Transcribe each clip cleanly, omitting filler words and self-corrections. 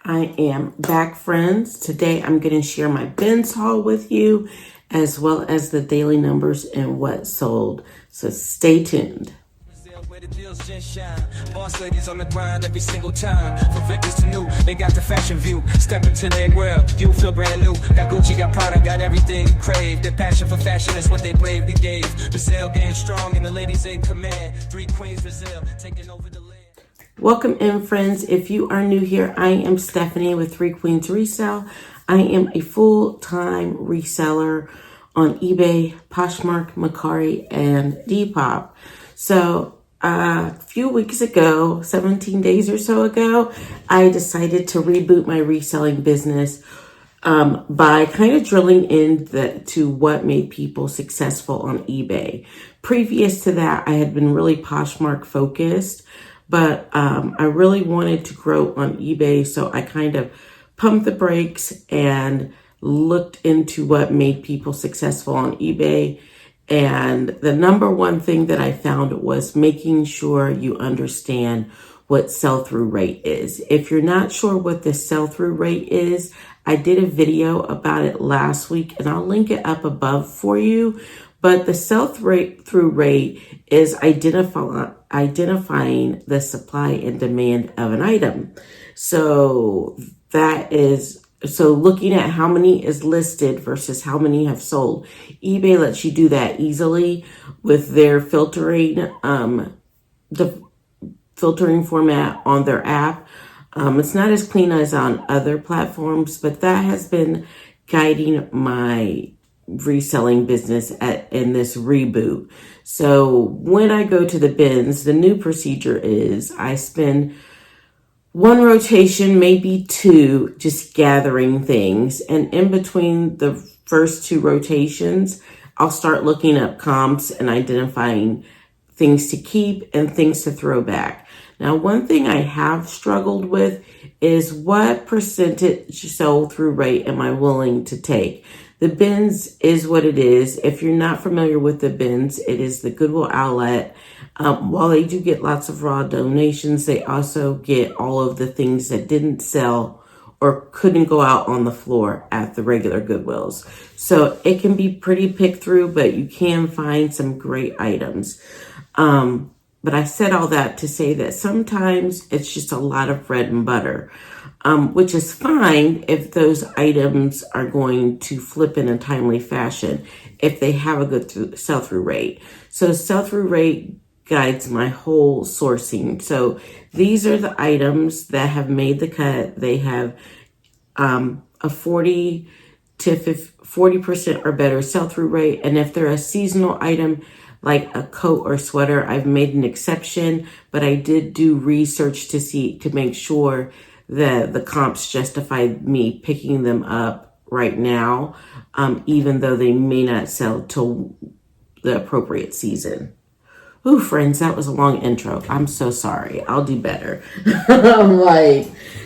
I am back, friends. Today I'm going to share my bins haul with you, as well as the daily numbers and what sold. So stay tuned. Where the deals just shine. Boss ladies on the grind every single time. From Victor's to new, they got the fashion view. Step into their world, you feel brand new. Got Gucci, got Prada, got everything you crave. Their passion for fashion is what they bravely gave. Brazil game strong and the ladies in command. 3 queens Brazil taking over the land. Welcome in, friends. If you are new here, I am Stephanie with 3 Queens Resell. I am a full-time reseller on eBay, Poshmark, Mecari, and Depop. So a few weeks ago, 17 days or so ago, I decided to reboot my reselling business by kind of drilling into what made people successful on eBay. Previous to that, I had been really Poshmark focused, but I really wanted to grow on eBay, so I kind of pumped the brakes and looked into what made people successful on eBay. And the number one thing that I found was making sure you understand what sell-through rate is. If you're not sure what the sell-through rate is, I did a video about it last week, and I'll link it up above for you. But the sell-through rate is identifying the supply and demand of an item. So looking at how many is listed versus how many have sold. eBay lets you do that easily with their filtering, the filtering format on their app. It's not as clean as on other platforms, but that has been guiding my reselling business in this reboot. So when I go to the bins, the new procedure is I spend 1 rotation, maybe 2, just gathering things. And in between the first 2 rotations, I'll start looking up comps and identifying things to keep and things to throw back. Now, one thing I have struggled with is what percentage sell-through rate am I willing to take? The bins is what it is. If you're not familiar with the bins, it is the Goodwill outlet. While they do get lots of raw donations, they also get all of the things that didn't sell or couldn't go out on the floor at the regular Goodwills. So it can be pretty picked through, but you can find some great items. But I said all that to say that sometimes it's just a lot of bread and butter, which is fine if those items are going to flip in a timely fashion, if they have a good sell-through rate. So sell-through rate guides my whole sourcing. So these are the items that have made the cut. They have a 40 to 40% or better sell-through rate. And if they're a seasonal item, like a coat or sweater, I've made an exception, but I did do research to make sure that the comps justified me picking them up right now, even though they may not sell till the appropriate season. Ooh, friends, that was a long intro. I'm so sorry. I'll do better.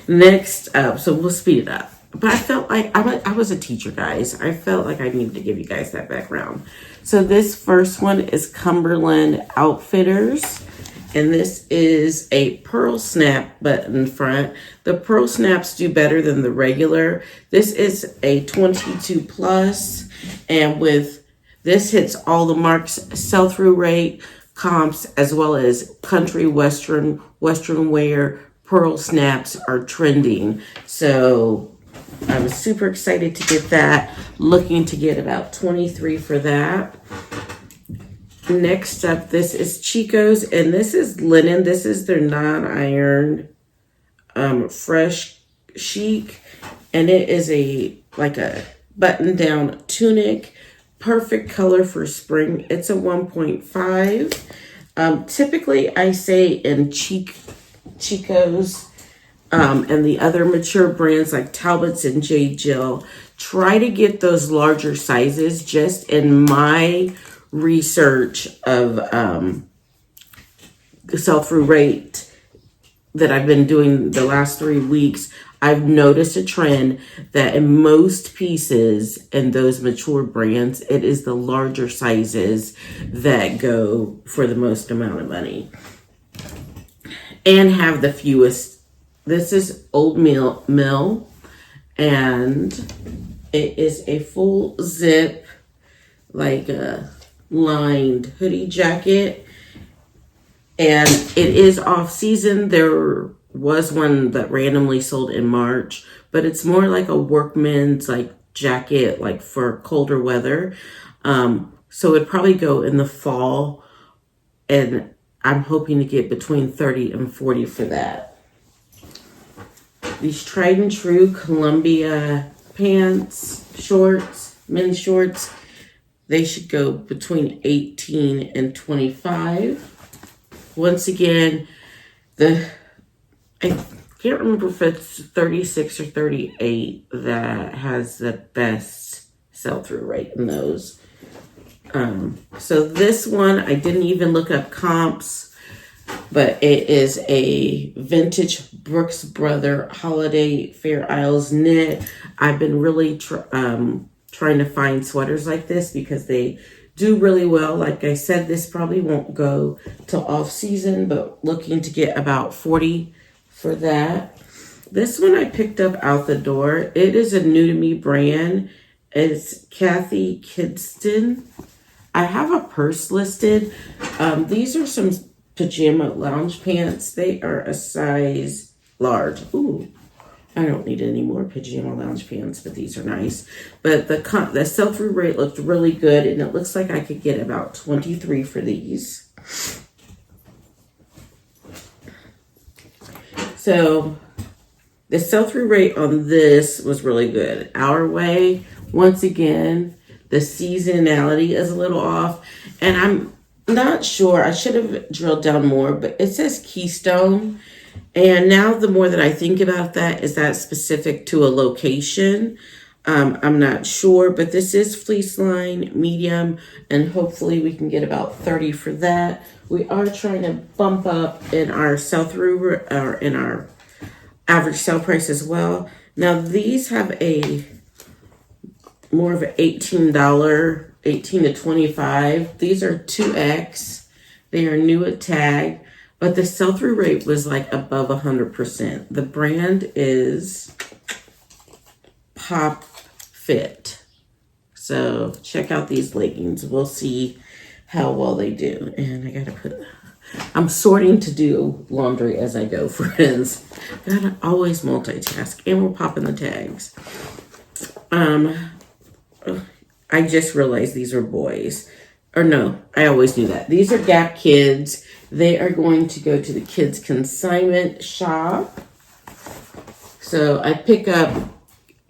Next up, so we'll speed it up. But I felt like I was a teacher, guys. I felt like I needed to give you guys that background. So this first one is Cumberland Outfitters. And this is a pearl snap button front. The pearl snaps do better than the regular. This is a 22 plus. And with this hits all the marks, sell-through rate, comps, as well as country western wear. Pearl snaps are trending. So I was super excited to get that. Looking to get about 23 for that. Next up, this is Chico's, and this is linen. This is their non-ironed fresh chic, and it is like a button-down tunic. Perfect color for spring. It's a 1.5. Typically, I say in Chico's and the other mature brands like Talbot's and J. Jill, try to get those larger sizes. Just in my research of the sell-through rate that I've been doing the last 3 weeks, I've noticed a trend that in most pieces in those mature brands, it is the larger sizes that go for the most amount of money and have the fewest This is Old Mill, and it is a full zip, like a lined hoodie jacket, and it is off season. There was one that randomly sold in March, but it's more like a workman's like jacket, like for colder weather. So it'd probably go in the fall, and I'm hoping to get between 30 and 40 for that. These tried and true Columbia pants, shorts, men's shorts, they should go between 18 and 25. Once again, I can't remember if it's 36 or 38 that has the best sell-through rate in those. So this one, I didn't even look up comps, but it is a vintage Brooks Brother Holiday Fair Isles knit. I've been really trying to find sweaters like this because they do really well. Like I said, this probably won't go till off season, but looking to get about 40 for that. This one I picked up out the door. It is a new to me brand. It's Kathy Kidston. I have a purse listed. These are some pajama lounge pants. They are a size large. Ooh, I don't need any more pajama lounge pants, but these are nice. But the sell-through rate looked really good, and it looks like I could get about 23 for these. So the sell-through rate on this was really good. Our Way, once again, the seasonality is a little off, and I'm not sure. I should have drilled down more, but it says Keystone. And now the more that I think about that, is that specific to a location? I'm not sure, but this is fleece line, medium, and hopefully we can get about 30 for that. We are trying to bump up in our sell-through, or in our average sale price as well. Now these have a more of an $18, 18 to 25. These are 2X. They are new at tag, but the sell-through rate was like above 100%. The brand is Pop Fit. So check out these leggings. We'll see how well they do. And I gotta I'm sorting to do laundry as I go, friends. Gotta always multitask, and we're popping the tags. I just realized these are boys. Or no, I always knew that. These are Gap Kids. They are going to go to the kids consignment shop. So I pick up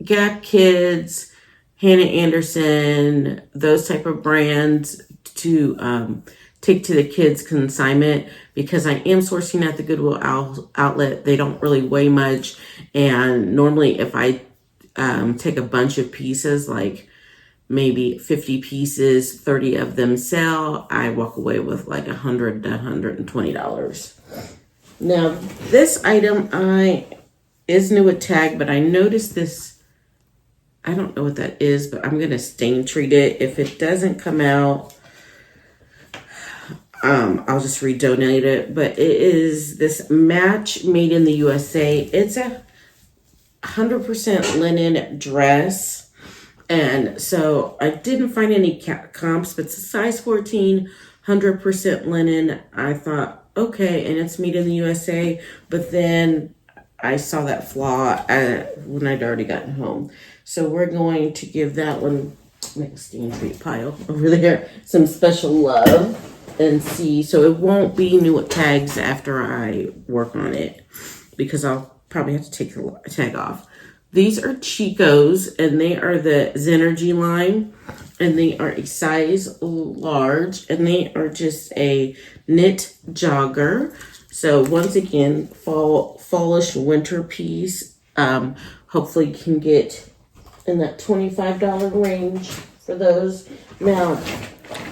Gap Kids, Hannah Anderson, those type of brands to take to the kids consignment, because I am sourcing at the Goodwill outlet. They don't really weigh much, and normally if I take a bunch of pieces, like maybe 50 pieces, 30 of them sell, I walk away with like $100 to $120. Now this item is new at tag, but I noticed this, I don't know what that is, but I'm gonna stain treat it. If it doesn't come out, I'll just redonate it. But it is this Match made in the USA. It's a 100% linen dress. And so I didn't find any comps, but it's a size 14, 100% linen. I thought, okay, and it's made in the USA. But then I saw that flaw when I'd already gotten home. So we're going to give that one, next treat pile over there, some special love and see. So it won't be new at tags after I work on it, because I'll probably have to take the tag off. These are Chico's, and they are the Zenergy line, and they are a size large, and they are just a knit jogger. So once again, fallish winter piece. Hopefully can get in that $25 range for those. Now,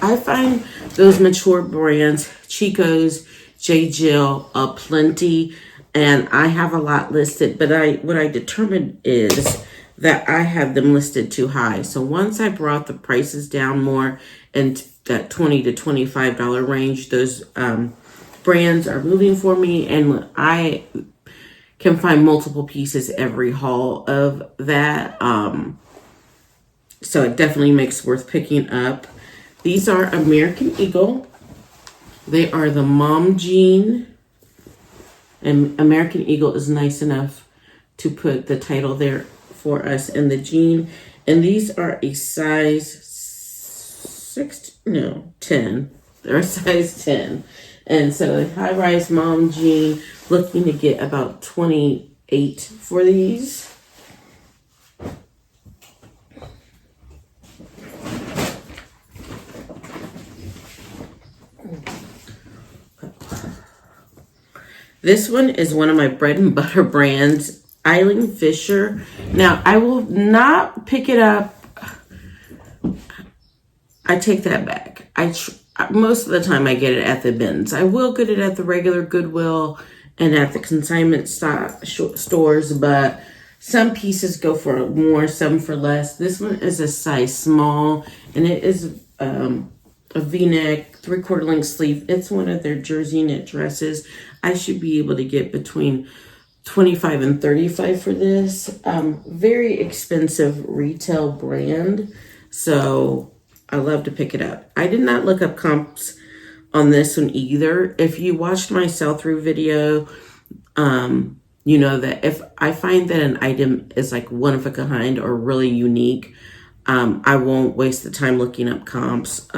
I find those mature brands, Chico's, J. Jill, plenty. And I have a lot listed, but what I determined is that I have them listed too high. So once I brought the prices down more and that $20 to $25 range, those brands are moving for me. And I can find multiple pieces every haul of that. So it definitely makes worth picking up. These are American Eagle. They are the mom jean. And American Eagle is nice enough to put the title there for us in the jean. And these are a size 10. They're a size 10. And so the high-rise mom jean, looking to get about 28 for these. This one is one of my bread and butter brands, Eileen Fisher. Now, I will not pick it up. I take that back. Most of the time I get it at the bins. I will get it at the regular Goodwill and at the consignment stores, but some pieces go for more, some for less. This one is a size small, and it is a V-neck, 3/4 length sleeve. It's one of their jersey knit dresses. I should be able to get between 25 and 35 for this. Very expensive retail brand, so I love to pick it up. I did not look up comps on this one either. If you watched my sell-through video, you know that if I find that an item is like one of a kind or really unique, I won't waste the time looking up comps,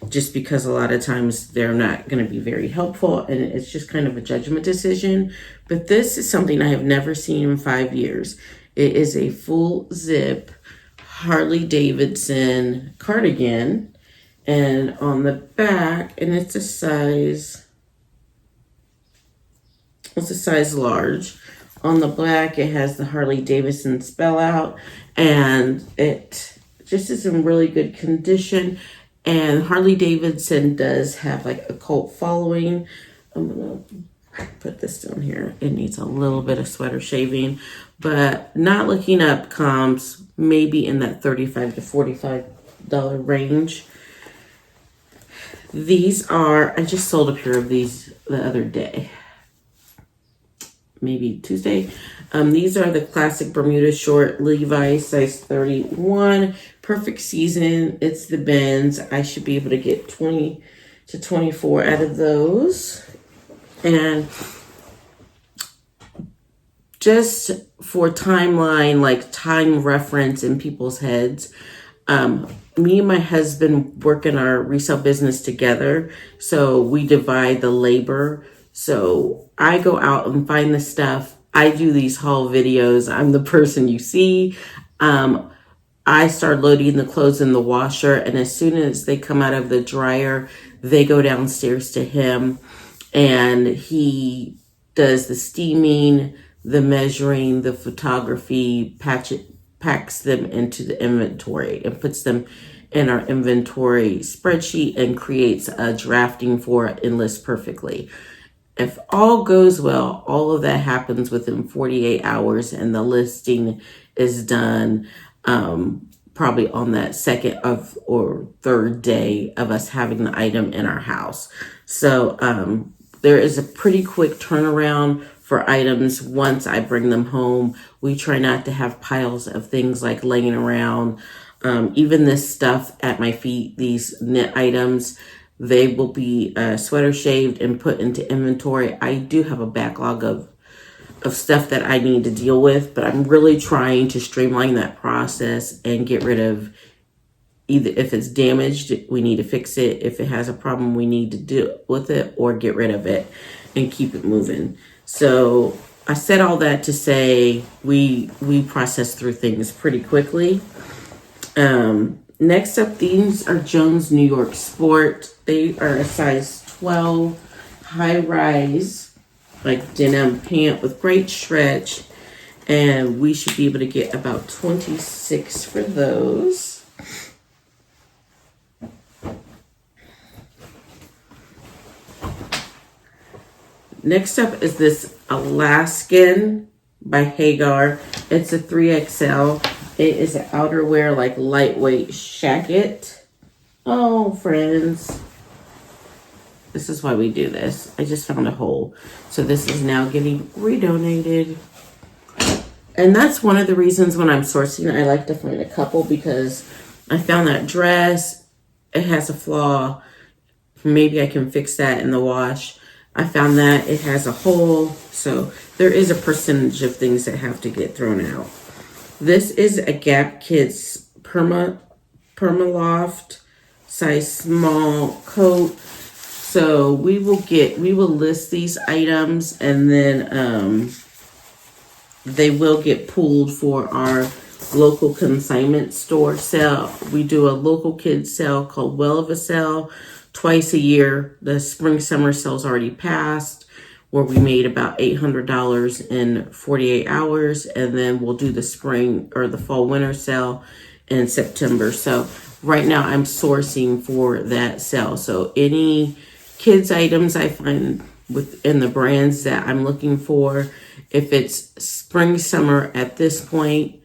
just because a lot of times they're not going to be very helpful, and it's just kind of a judgment decision. But this is something I have never seen in 5 years. It is a full zip Harley Davidson cardigan, and on the back, and it's a size large. On the back, it has the Harley Davidson spell out, and it just is in really good condition. And Harley Davidson does have like a cult following. I'm gonna put this down here. It needs a little bit of sweater shaving, but not looking up comps, maybe in that $35 to $45 range. These are, I just sold a pair of these the other day, maybe Tuesday. These are the classic Bermuda short Levi's, size 31, perfect season. It's the bins. I should be able to get 20 to 24 out of those. And just for timeline, like time reference in people's heads, me and my husband work in our resale business together. So we divide the labor. So I go out and find the stuff. I do these haul videos. I'm the person you see. I start loading the clothes in the washer, and as soon as they come out of the dryer, they go downstairs to him, and he does the steaming, the measuring, the photography, packs them into the inventory and puts them in our inventory spreadsheet and creates a drafting for it and lists perfectly. If all goes well, all of that happens within 48 hours, and the listing is done probably on that second of or third day of us having the item in our house. So there is a pretty quick turnaround for items once I bring them home. We try not to have piles of things like laying around. Even this stuff at my feet, these knit items, they will be sweater shaved and put into inventory. I do have a backlog of stuff that I need to deal with, but I'm really trying to streamline that process and get rid of either, if it's damaged, we need to fix it. If it has a problem, we need to deal with it or get rid of it and keep it moving. So I said all that to say we process through things pretty quickly. Next up, these are Jones New York Sport. They are a size 12 high rise, like denim pant with great stretch. And we should be able to get about 26 for those. Next up is this Alaskan by Hagar. It's a 3XL. It is an outerwear, like lightweight shacket. Oh, friends. This is why we do this. I just found a hole. So this is now getting redonated. And that's one of the reasons when I'm sourcing, I like to find a couple, because I found that dress. It has a flaw. Maybe I can fix that in the wash. I found that it has a hole. So there is a percentage of things that have to get thrown out. This is a Gap Kids Permaloft size small coat. So we will list these items, and then they will get pulled for our local consignment store sale. We do a local kids sale called Well of a Sale twice a year. The spring summer sale's already passed, where we made about $800 in 48 hours, and then we'll do the spring or the fall winter sale in September. So right now I'm sourcing for that sale. So any kids items I find within the brands that I'm looking for, if it's spring summer at this point,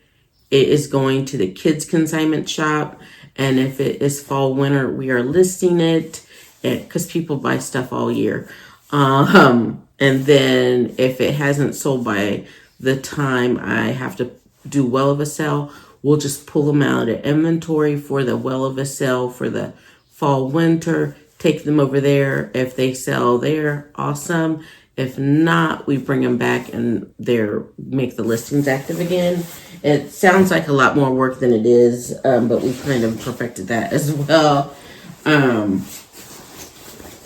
it is going to the kids consignment shop. And if it is fall winter, we are listing it, because people buy stuff all year. And then if it hasn't sold by the time I have to do Well of a Sale, we'll just pull them out of inventory for the Well of a Sale for the fall winter, take them over there. If they sell there, awesome. If not, we bring them back and make the listings active again. It sounds like a lot more work than it is, but we kind of perfected that as well.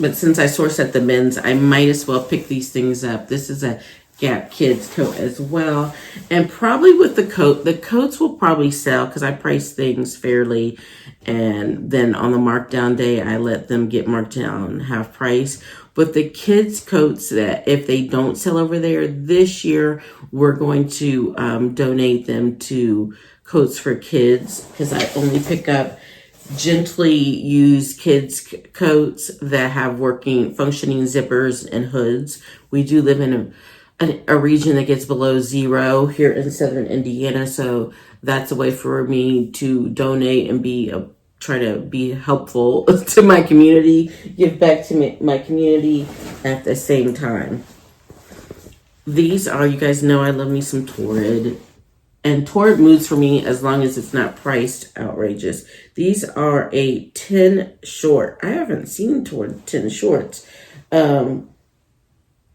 But since I source at the men's, I might as well pick these things up. This is a Gap Kids coat as well. And probably with the coats will probably sell, because I price things fairly. And then on the markdown day, I let them get marked down half price. But the kids coats, that if they don't sell over there this year, we're going to donate them to Coats for Kids, because I only pick up gently used kids coats that have functioning zippers and hoods. We do live in a region that gets below zero here in southern Indiana, so that's a way for me to donate and try to be helpful to my community, give back to my community at the same time. These are, you guys know I love me some Torrid. And Torrid moves for me as long as it's not priced outrageous. These are a 10 short. I haven't seen Torrid 10 shorts. And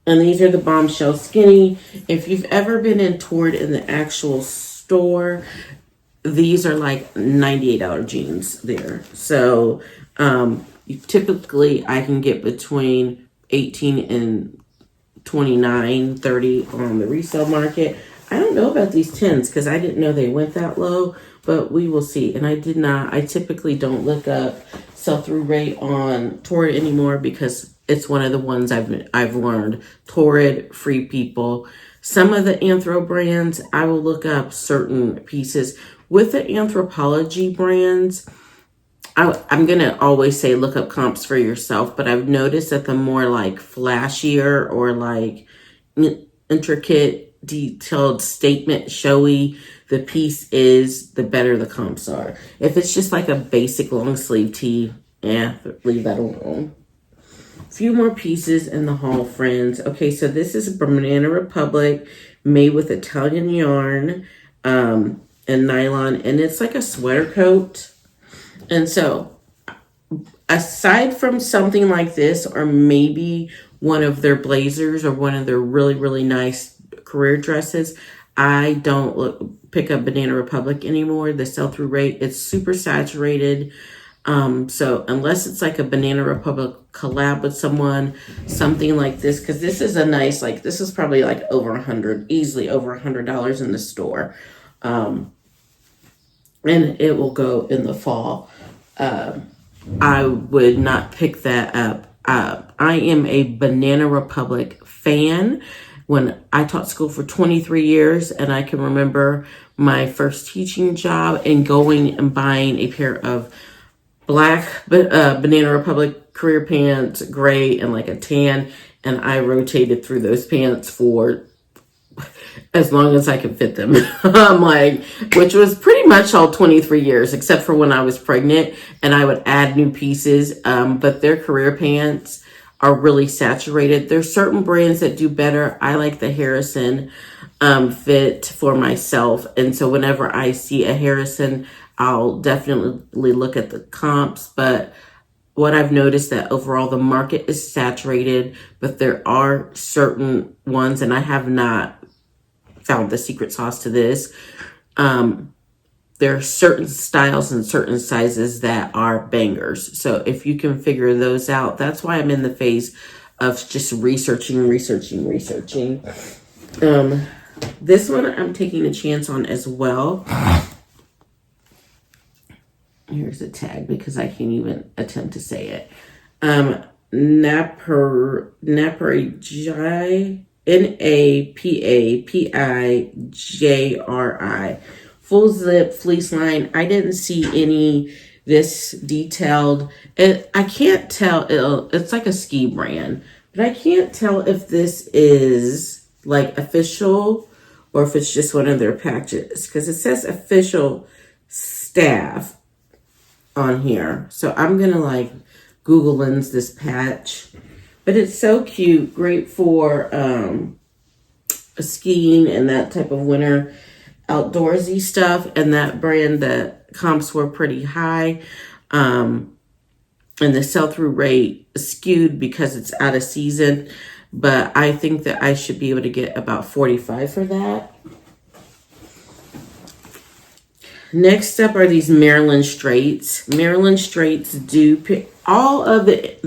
these are the Bombshell Skinny. If you've ever been in Torrid in the actual store, these are like $98 jeans there. So typically I can get between 18 and 29, 30 on the resale market. I don't know about these 10s because I didn't know they went that low, but we will see. And I typically don't look up sell-through rate on Torrid anymore, because it's one of the ones I've learned. Torrid, Free People. Some of the Anthro brands, I will look up certain pieces. With the Anthropologie brands, I'm going to always say look up comps for yourself, but I've noticed that the more like flashier or like intricate, detailed statement showy the piece is, the better the comps are. If it's just like a basic long sleeve tee, leave that alone. A few more pieces in the haul, friends. Okay, so this is a Banana Republic made with Italian yarn and nylon, and it's like a sweater coat. And so aside from something like this, or maybe one of their blazers or one of their really, really nice career dresses, I don't pick up Banana Republic anymore. The sell-through rate, it's super saturated. So unless it's like a Banana Republic collab with someone, something like this, because this is a nice, like this is probably like easily over $100 in the store. And it will go in the fall. I would not pick that up. I am a Banana Republic fan. When I taught school for 23 years, and I can remember my first teaching job and going and buying a pair of black Banana Republic career pants, gray and like a tan, and I rotated through those pants for as long as I could fit them. Which was pretty much all 23 years, except for when I was pregnant and I would add new pieces. But their career pants, are really saturated. There's certain brands that do better. I like the Harrison fit for myself. And so whenever I see a Harrison, I'll definitely look at the comps. But what I've noticed that overall the market is saturated, but there are certain ones, and I have not found the secret sauce to this. There are certain styles and certain sizes that are bangers. So if you can figure those out, that's why I'm in the phase of just researching. This one I'm taking a chance on as well. Here's a tag because I can't even attempt to say it. Mecari, Napapijri. Full zip fleece line. I didn't see any this detailed. I can't tell. It's like a ski brand, but I can't tell if this is like official or if it's just one of their packages because it says official staff on here. So I'm gonna like Google Lens this patch, but it's so cute, great for skiing and that type of winter outdoorsy stuff. And that brand, the comps were pretty high, and the sell-through rate skewed because it's out of season, but I think that I should be able to get about 45 for that. Next up are these Maryland Straights. Maryland Straights do all of the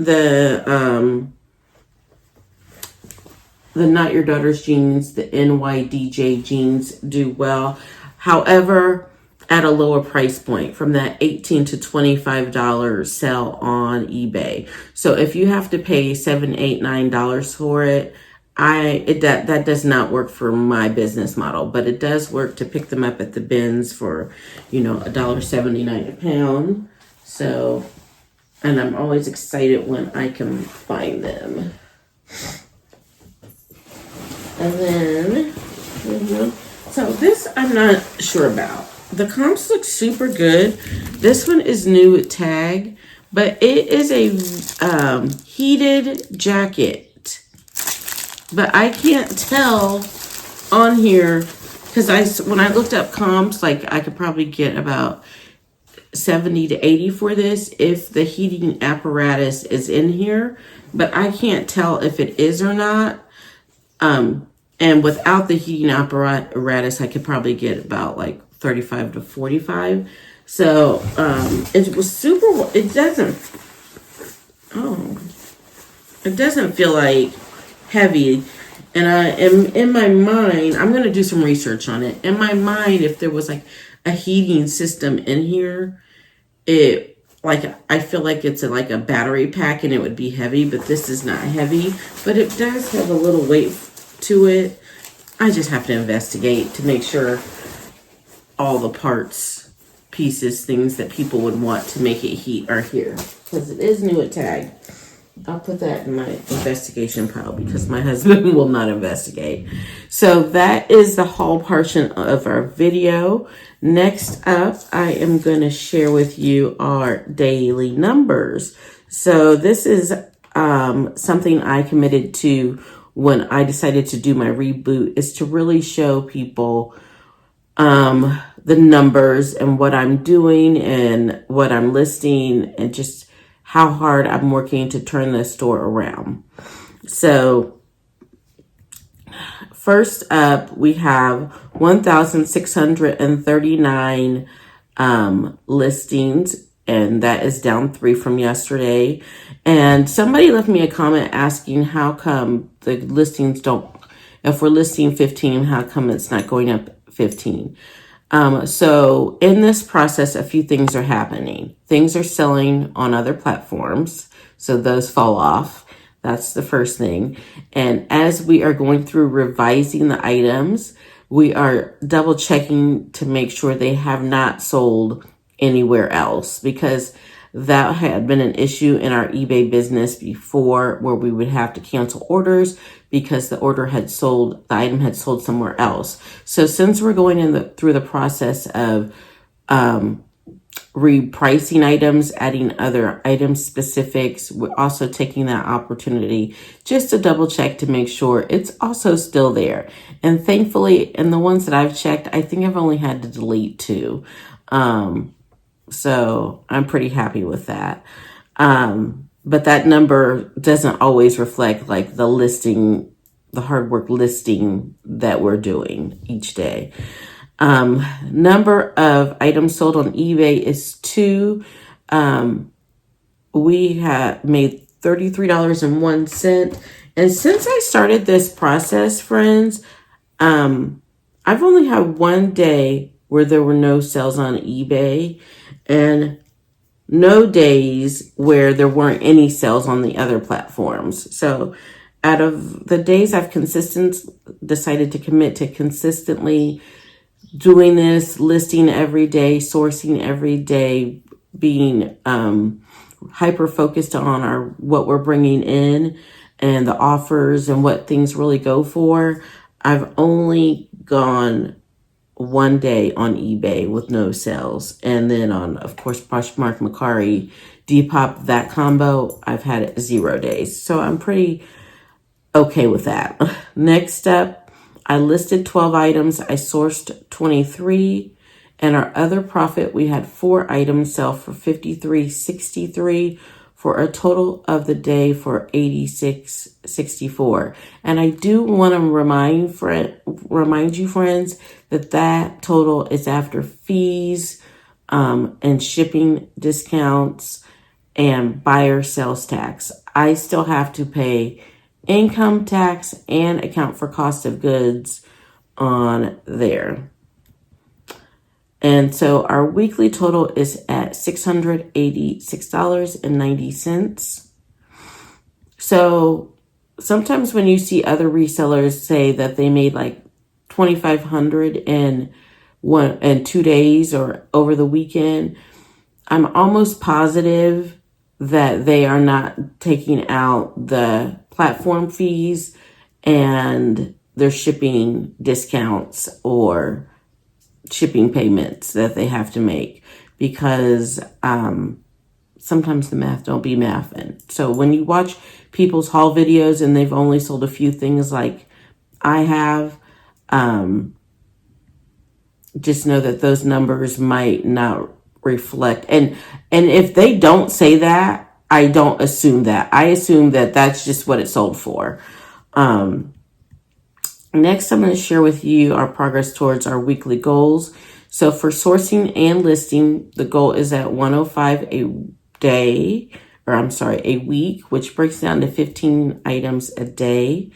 Not Your Daughter's jeans, the NYDJ jeans do well. However, at a lower price point from that $18 to $25 sell on eBay. So if you have to pay $7, $8, $9 for it, that does not work for my business model, but it does work to pick them up at the bins for, $1.79 a pound. So, and I'm always excited when I can find them. And then, so this I'm not sure about. The comps look super good. This one is new with tag, but it is a heated jacket. But I can't tell on here because when I looked up comps, like I could probably get about 70 to 80 for this if the heating apparatus is in here, but I can't tell if it is or not. And without the heating apparatus, I could probably get about like 35 to 45. So it was super. It doesn't feel like heavy. And in my mind, I'm going to do some research on it. In my mind, if there was like a heating system in here, I feel like it's like a battery pack and it would be heavy, but this is not heavy, but it does have a little weight to it. I just have to investigate to make sure all the parts, pieces, things that people would want to make it heat are here because it is new at tag. I'll put that in my investigation pile because my husband will not investigate. So that is the haul portion of our video. Next up, I am going to share with you our daily numbers. So this is something I committed to when I decided to do my reboot, is to really show people the numbers and what I'm doing and what I'm listing and just how hard I'm working to turn the store around. So first up, we have 1,639 listings, and that is down 3 from yesterday. And somebody left me a comment asking how come the listings if we're listing 15, how come it's not going up 15? So in this process, a few things are happening. Things are selling on other platforms, so those fall off. That's the first thing. And as we are going through revising the items, we are double checking to make sure they have not sold anywhere else, because that had been an issue in our eBay business before, where we would have to cancel orders because the item had sold somewhere else. So since we're going through the process of repricing items, adding other item specifics. We're also taking that opportunity just to double check to make sure it's also still there. And thankfully, in the ones that I've checked, I think I've only had to delete 2. So I'm pretty happy with that. But that number doesn't always reflect like the listing, the hard work listing that we're doing each day. Number of items sold on eBay is 2. We have made $33.01. And since I started this process, friends, I've only had one day where there were no sales on eBay and no days where there weren't any sales on the other platforms. So out of the days I've decided to commit to consistently doing this, listing every day, sourcing every day, being hyper focused on what we're bringing in and the offers and what things really go for, I've only gone one day on eBay with no sales. And then on, of course, Poshmark, Mecari, Depop, that combo, I've had 0 days. So I'm pretty okay with that. Next up, I listed 12 items. I sourced 23. And our other profit, we had 4 items sell for $53.63 for a total of the day for $86.64. And I do want to remind you, friends, that total is after fees and shipping discounts and buyer sales tax. I still have to pay income tax and account for cost of goods on there. And so our weekly total is at $686.90. So sometimes when you see other resellers say that they made like $2,500 in 2 days or over the weekend, I'm almost positive that they are not taking out the platform fees and their shipping discounts or shipping payments that they have to make, because sometimes the math don't be mathin'. So when you watch people's haul videos and they've only sold a few things like I have, just know that those numbers might not reflect. And if they don't say that, I don't assume that. I assume that that's just what it sold for. Next, I'm going to share with you our progress towards our weekly goals. So for sourcing and listing, the goal is at 105 a week, which breaks down to 15 items a day.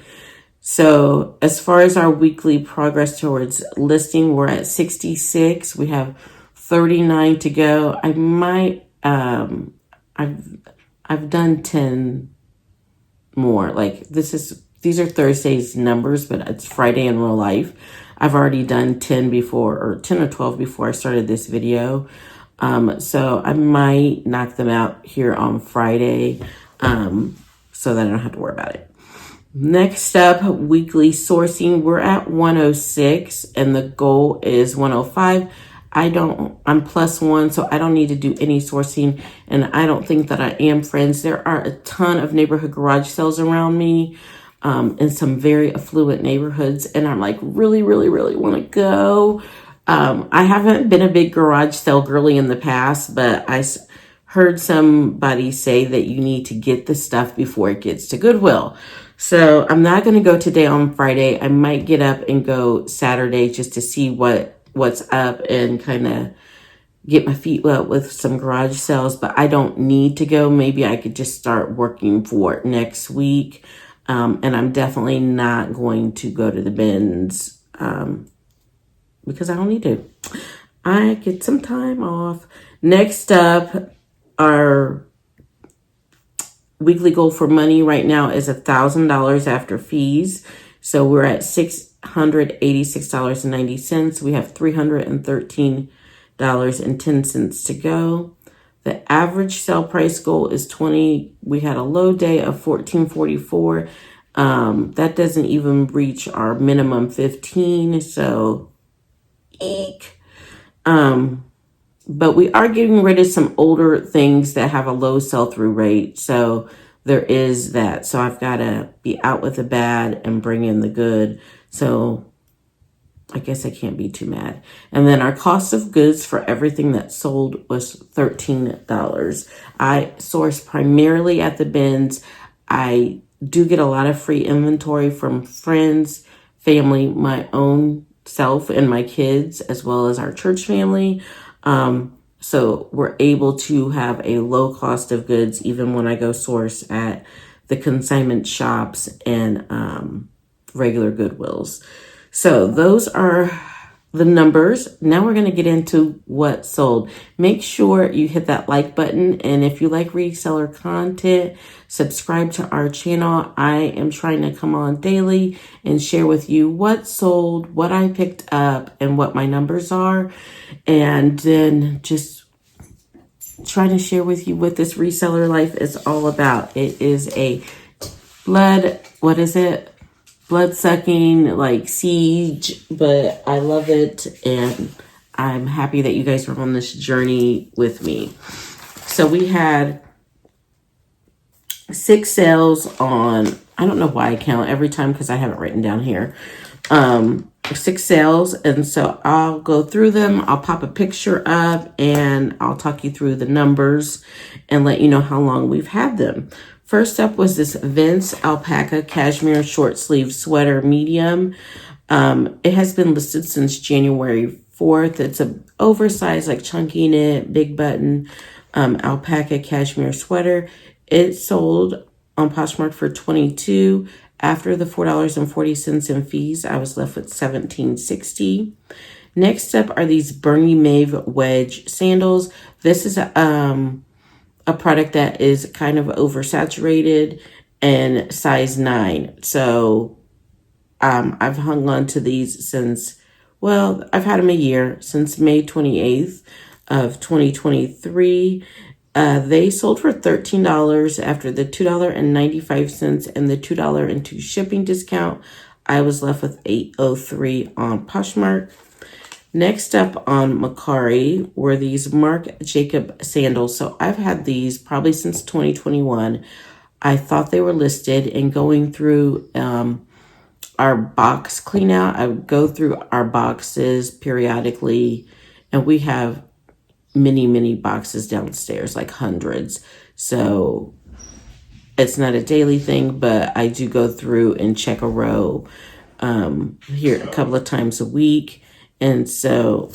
So as far as our weekly progress towards listing, we're at 66. We have 39 to go. I might, I've done 10 more. Like these are Thursday's numbers, but it's Friday in real life. I've already done 10 or 12 before I started this video. So I might knock them out here on Friday, so that I don't have to worry about it. Next up, weekly sourcing. We're at 106 and the goal is 105. I'm +1, so I don't need to do any sourcing, and I don't think that I am, friends. There are a ton of neighborhood garage sales around me in some very affluent neighborhoods, and I'm like really, really, really want to go. I haven't been a big garage sale girly in the past, but I heard somebody say that you need to get the stuff before it gets to Goodwill. So I'm not going to go today on Friday. I might get up and go Saturday just to see what's up and kind of get my feet wet with some garage sales, but I don't need to go. Maybe I could just start working for it next week. And I'm definitely not going to go to the bins because I don't need to. I get some time off. Next up, our weekly goal for money right now is $1,000 after fees. So we're at $686.90. We have $313.10 to go. The average sale price goal is 20. We had a low day of 14.44. That doesn't even reach our minimum 15. So, eek. but we are getting rid of some older things that have a low sell-through rate. So there is that. So I've got to be out with the bad and bring in the good. So I guess I can't be too mad. And then our cost of goods for everything that sold was $13. I source primarily at the bins. I do get a lot of free inventory from friends, family, my own self, and my kids, as well as our church family. So we're able to have a low cost of goods even when I go source at the consignment shops and regular Goodwills. So those are the numbers. Now we're going to get into what sold. Make sure you hit that like button. And if you like reseller content, subscribe to our channel. I am trying to come on daily and share with you what sold, what I picked up, and what my numbers are. And then just trying to share with you what this reseller life is all about. It is a blood-sucking, like, siege, but I love it, and I'm happy that you guys are on this journey with me. So we had 6 sales on, I don't know why I count every time because I have it written down here. 6 sales, and so I'll go through them. I'll pop a picture up, and I'll talk you through the numbers and let you know how long we've had them. First up was this Vince Alpaca Cashmere Short Sleeve Sweater Medium. It has been listed since January 4th. It's a oversized, like chunky knit, big button alpaca cashmere sweater. It sold on Poshmark for $22. After the $4.40 in fees, I was left with $17.60. Next up are these Bernie Maeve Wedge sandals. This is a product that is kind of oversaturated and size 9. So I've hung on to these since, well, I've had them a year, since May 28th of 2023. They sold for $13 after the $2.95 and the $2.02 shipping discount. I was left with $8.03 on Poshmark. Next up on Mecari were these Marc Jacob sandals. So I've had these probably since 2021. I thought they were listed, and going through our box clean out, I would go through our boxes periodically, and we have many boxes downstairs, like hundreds. So it's not a daily thing, but I do go through and check a row here a couple of times a week. And so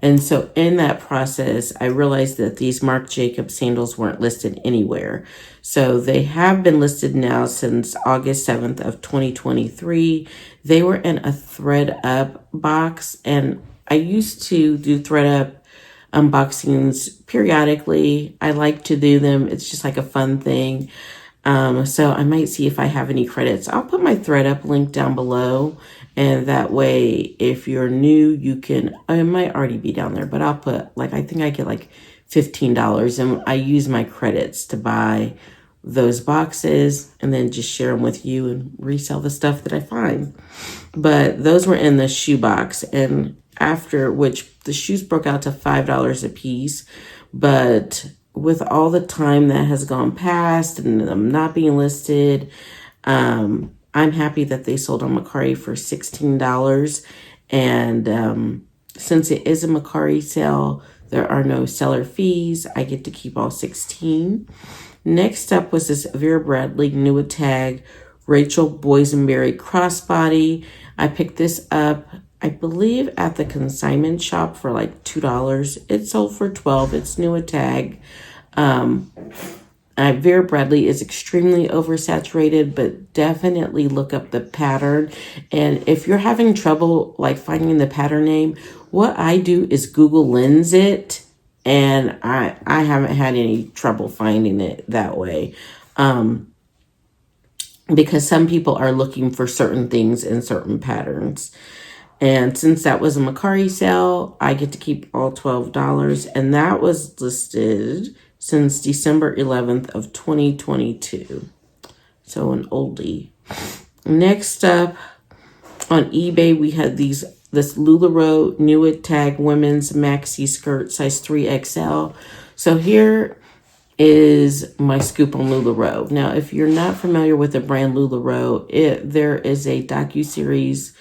in that process, I realized that these Marc Jacob sandals weren't listed anywhere. So they have been listed now since August 7th of 2023. They were in a thread up box, and I used to do thread up unboxings periodically. I like to do them. It's just like a fun thing. So I might see if I have any credits. I'll put my thread up link down below, and that way, if you're new, you can, it might already be down there, but I'll put, like, I think I get like $15, and I use my credits to buy those boxes and then just share them with you and resell the stuff that I find. But those were in the shoe box, and after which the shoes broke out to $5 a piece. But with all the time that has gone past and them not being listed, I'm happy that they sold on Mecari for $16. And since it is a Mecari sale, there are no seller fees. I get to keep all 16. Next up was this Vera Bradley New Tag Rachel Boysenberry crossbody. I picked this up, I believe, at the consignment shop for like $2. It sold for $12. It's New Tag. Vera Bradley is extremely oversaturated, but definitely look up the pattern. And if you're having trouble like finding the pattern name, what I do is Google Lens it, and I haven't had any trouble finding it that way. Because some people are looking for certain things in certain patterns. And since that was a Mecari sale, I get to keep all $12, and that was listed since December 11th of 2022. So an oldie. Next up On eBay, we had this LuLaRoe Nuit Tag women's maxi skirt, size 3XL. So here is my scoop on LuLaRoe. Now, if you're not familiar with the brand LuLaRoe, there is a docuseries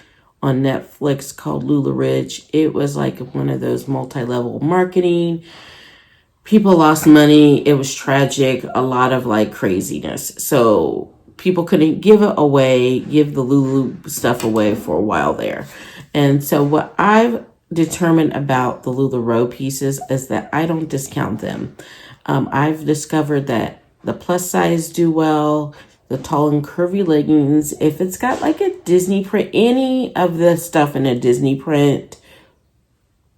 on Netflix called LuLaRich. It was like one of those multi-level marketing. People lost money. It was tragic. A lot of like craziness. So people couldn't give the Lulu stuff away for a while there. And so what I've determined about the LuLaRoe pieces is that I don't discount them. I've discovered that the plus size do well, the tall and curvy leggings, if it's got like a Disney print, any of the stuff in a Disney print,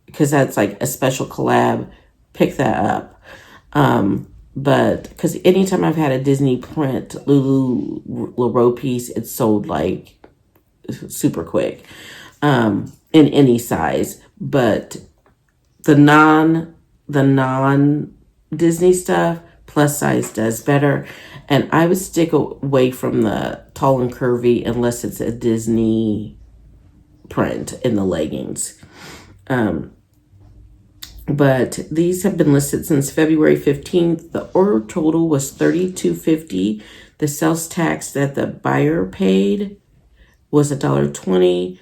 because that's like a special collab, pick that up. But because anytime I've had a Disney print LuLaRoe piece, it's sold like super quick, in any size. But the non Disney stuff, plus size does better. And I would stick away from the tall and curvy unless it's a Disney print in the leggings. But these have been listed since February 15th. The order total was $32.50. The sales tax that the buyer paid was $1.20.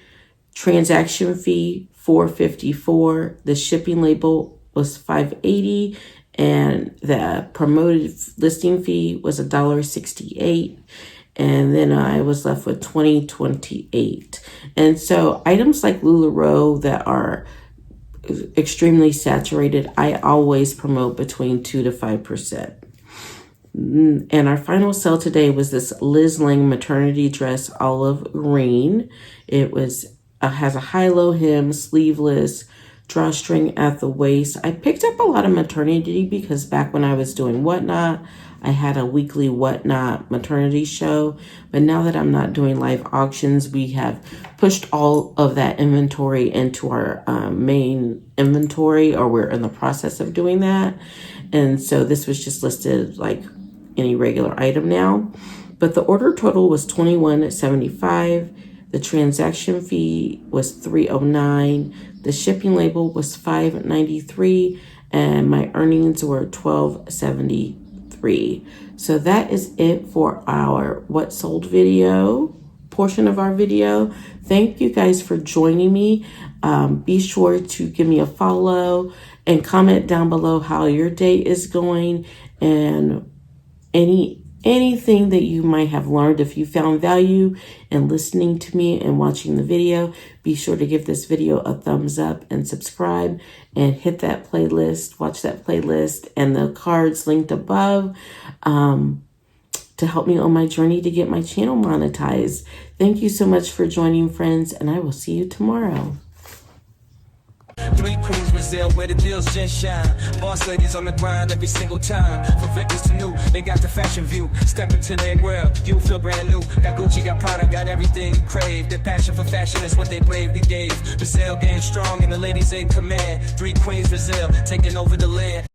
Transaction fee $4.54. The shipping label was $5.80. And the promoted listing fee was $1.68. And then I was left with $20.28. And so items like LuLaRoe that are extremely saturated, I always promote between 2 to 5%. And our final sale today was this Liz Lang maternity dress, olive green. It has a high-low hem, sleeveless, drawstring at the waist. I picked up a lot of maternity because back when I was doing Whatnot, I had a weekly Whatnot maternity show. But now that I'm not doing live auctions, we have pushed all of that inventory into our main inventory, or we're in the process of doing that. And so this was just listed like any regular item now. But the order total was $21.75. The transaction fee was $3.09. The shipping label was $5.93, and my earnings were $12.73. So that is it for our what sold video portion of our video. Thank you guys for joining me. Be sure to give me a follow and comment down below how your day is going and anything that you might have learned. If you found value in listening to me and watching the video, be sure to give this video a thumbs up and subscribe and hit that playlist, watch that playlist and the cards linked above to help me on my journey to get my channel monetized. Thank you so much for joining, friends, and I will see you tomorrow. 3 queens Brazil where the deals just shine. Boss ladies on the grind every single time. From victims to new, they got the fashion view. Step into their world, you feel brand new. Got Gucci, got Prada, got everything you crave. Their passion for fashion is what they bravely gave. Brazil getting strong and the ladies in command. 3 queens Brazil taking over the land.